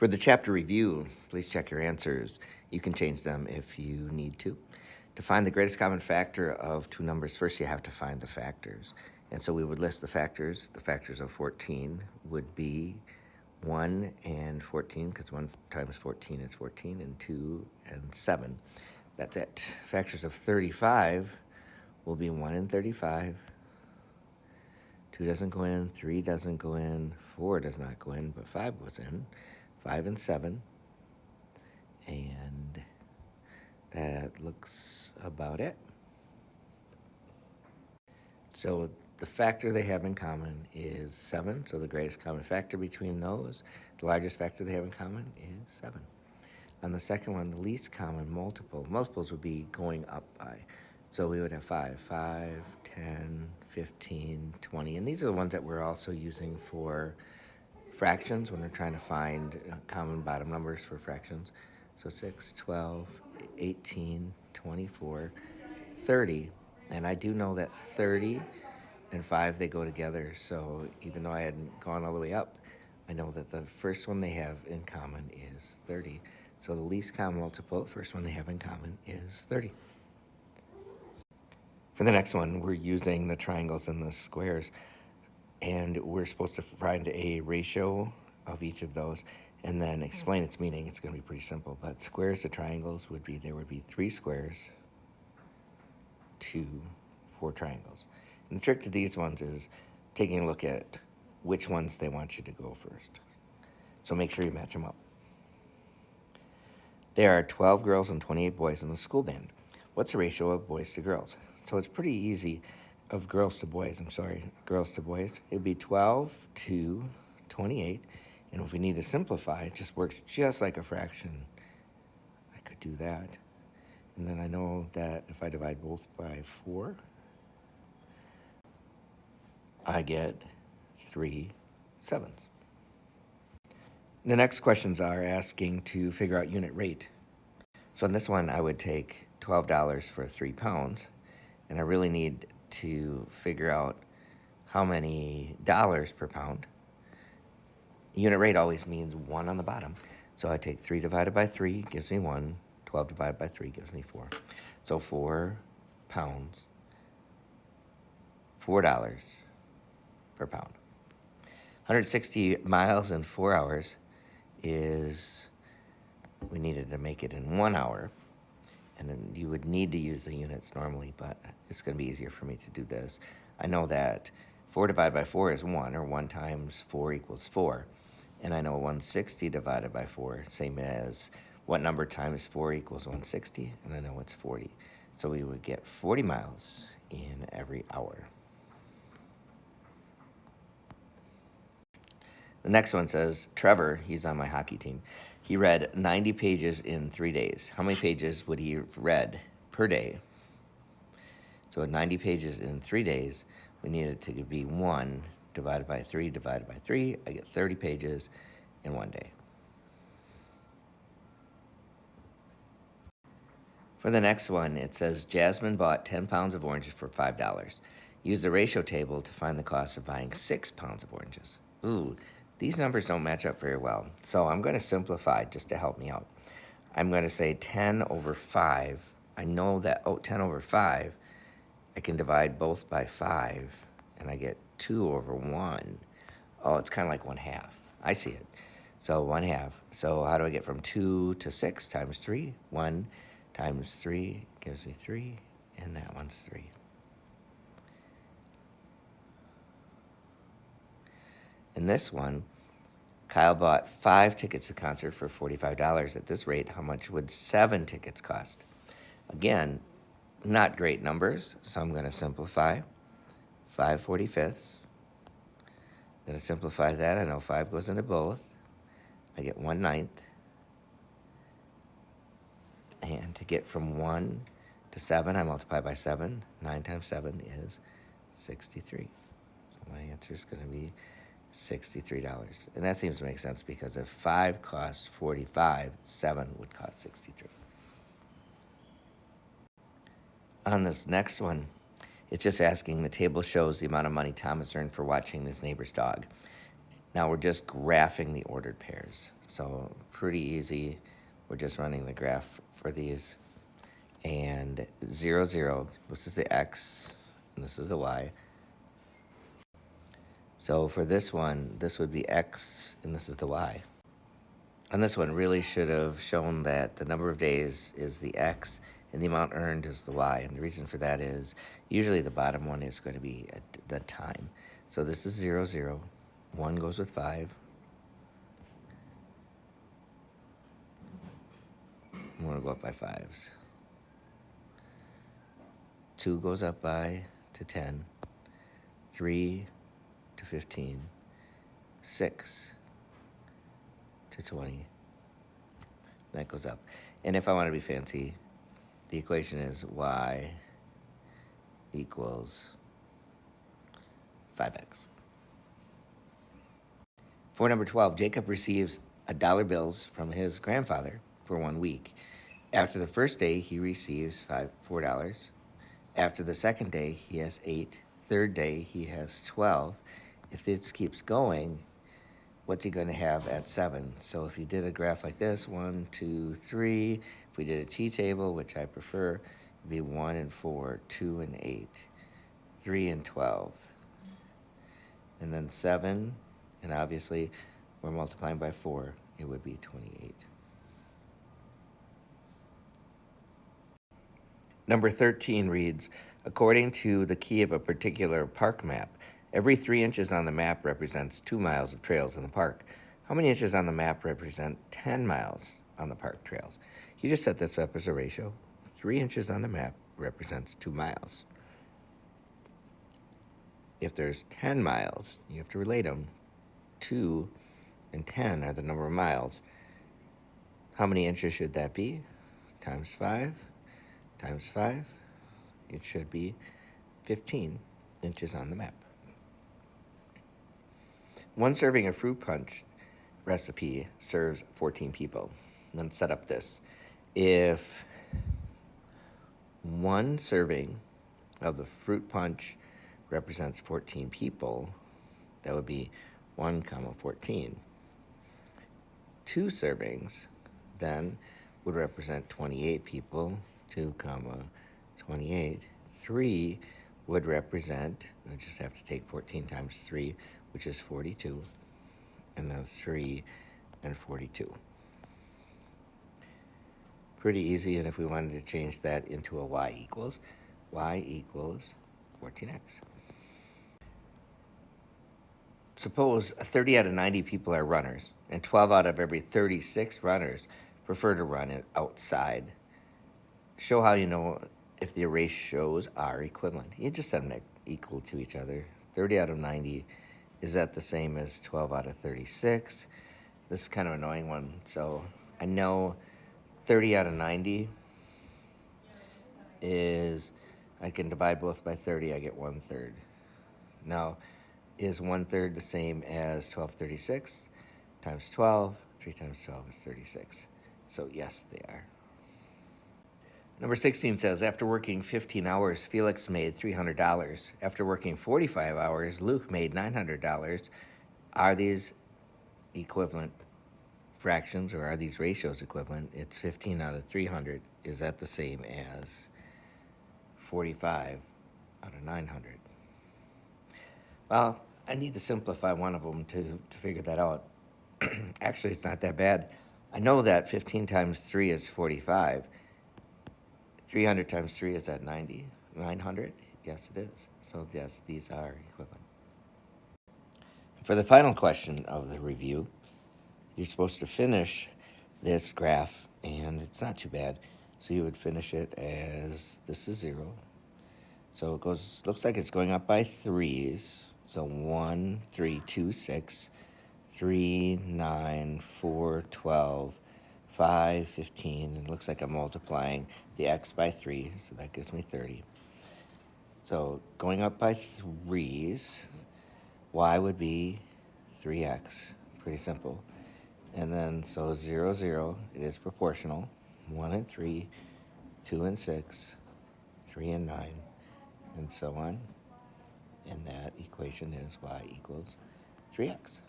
For the chapter review, please check your answers. You can change them if you need to. To find the greatest common factor of two numbers, first you have to find the factors. And so we would list the factors. The factors of 14 would be 1 and 14, because 1 times 14 is 14, and 2 and 7. That's it. Factors of 35 will be 1 and 35. 2 doesn't go in, 3 doesn't go in, 4 does not go in, but 5 goes in. 5 and 7. And that looks about it. So the factor they have in common is 7. So the greatest common factor between those, the largest factor they have in common is 7. On the second one, the least common multiples would be going up by. So we would have 5, 10, 15, 20. And these are the ones that we're also using for fractions when we're trying to find common bottom numbers for fractions. So 6, 12, 18, 24, 30. And I do know that 30 and 5, they go together. So even though I hadn't gone all the way up, I know that the first one they have in common is 30. So the least common multiple, the first one they have in common is 30. For the next one, we're using the triangles and the squares. And we're supposed to find a ratio of each of those and then explain its meaning. It's going to be pretty simple. But squares to triangles would be, there would be 3 squares to 4 triangles. And the trick to these ones is taking a look at which ones they want you to go first. So make sure you match them up. There are 12 girls and 28 boys in the school band. What's the ratio of boys to girls? So it's pretty easy. Of girls to boys, girls to boys. It would be 12 to 28. And if we need to simplify, it just works just like a fraction. I could do that. And then I know that if I divide both by 4, I get 3 7s. The next questions are asking to figure out unit rate. So in this one, I would take $12 for 3 pounds. And I really need to figure out how many dollars per pound. Unit rate always means 1 on the bottom. So I take 3 divided by 3 gives me 1. 12 divided by 3 gives me 4. So 4 pounds, $4 per pound. 160 miles in 4 hours is, we needed to make it in 1 hour. And then you would need to use the units normally, but it's going to be easier for me to do this. I know that 4 divided by 4 is 1, or 1 times 4 equals 4. And I know 160 divided by 4, same as what number times 4 equals 160, and I know it's 40. So we would get 40 miles in every hour. The next one says, Trevor, he's on my hockey team. He read 90 pages in 3 days. How many pages would he have read per day? So 90 pages in 3 days, we need it to be 1 divided by 3 divided by 3. I get 30 pages in 1 day. For the next one, it says, Jasmine bought 10 pounds of oranges for $5. Use the ratio table to find the cost of buying 6 pounds of oranges. Ooh, these numbers don't match up very well. So I'm going to simplify just to help me out. I'm going to say 10 over 5. I know that, 10 over 5, I can divide both by 5, and I get 2 over 1. Oh, it's kind of like 1/2. I see it. So 1/2. So how do I get from 2 to 6 times 3? 1 times 3 gives me 3, and that one's 3. In this one, Kyle bought 5 tickets to the concert for $45. At this rate, how much would 7 tickets cost? Again, not great numbers, so I'm going to simplify. 5/45. I'm going to simplify that. I know 5 goes into both. I get 1/9. And to get from 1 to 7, I multiply by 7. 9 times 7 is 63. So my answer is going to be $63. And that seems to make sense because if 5 cost 45, 7 would cost 63. On this next one, it's just asking, the table shows the amount of money Thomas earned for watching his neighbor's dog. Now we're just graphing the ordered pairs. So pretty easy. We're just running the graph for these. And 0, 0, this is the x, and this is the y. So for this one, this would be x, and this is the y. And this one really should have shown that the number of days is the x, and the amount earned is the y. And the reason for that is usually the bottom one is going to be the time. So this is 0, 0. 1 goes with 5. I'm going to go up by 5s. 2 goes up by to 10. 3 to 15. 6 to 20. That goes up. And if I want to be fancy, the equation is y equals 5x. For number 12, Jacob receives $1 bills from his grandfather for 1 week. After the first day, he receives $4. After the second day, he has 8. Third day, he has 12. If this keeps going, what's he going to have at 7? So if you did a graph like this, 1, 2, 3. If we did a T-table, which I prefer, it'd be 1 and 4, 2 and 8, 3 and 12. And then 7, and obviously we're multiplying by 4, it would be 28. Number 13 reads, according to the key of a particular park map, every 3 inches on the map represents 2 miles of trails in the park. How many inches on the map represent 10 miles on the park trails? You just set this up as a ratio. 3 inches on the map represents 2 miles. If there's 10 miles, you have to relate them. 2 and 10 are the number of miles. How many inches should that be? Times 5 times 5. It should be 15 inches on the map. 1 serving of fruit punch recipe serves 14 people. Then set up this. If 1 serving of the fruit punch represents 14 people, that would be 1, 14. 2 servings then would represent 28 people, 2, 28. 3 would represent, I just have to take 14 times 3, which is 42, and then 3 and 42. Pretty easy, and if we wanted to change that into a y equals 14x. Suppose 30 out of 90 people are runners, and 12 out of every 36 runners prefer to run it outside. Show how you know if the ratios are equivalent. You just set them equal to each other. 30 out of 90, is that the same as 12 out of 36? This is kind of an annoying one. So I know 30 out of 90 is, I can divide both by 30, I get 1/3. Now, is 1/3 the same as 12/36 times 12? 3 times 12 is 36. So yes, they are. Number 16 says, after working 15 hours, Felix made $300. After working 45 hours, Luke made $900. Are these equivalent fractions, or are these ratios equivalent? It's 15 out of 300. Is that the same as 45 out of 900? Well, I need to simplify one of them to figure that out. Actually, it's not that bad. I know that 15 times 3 is 45. 300 times 3 is at 90. 900? Yes, it is. So yes, these are equivalent. For the final question of the review, you're supposed to finish this graph, and it's not too bad. So you would finish it as, this is 0. So it goes, looks like it's going up by 3s. So 1, 3, 2, 6, 3, 9, 4, 12, 5, 15. It looks like I'm multiplying the x by 3, so that gives me 30. So going up by 3s, y would be 3x. Pretty simple. And then, so 0, 0, it is proportional. 1 and 3, 2 and 6, 3 and 9, and so on. And that equation is y equals 3x.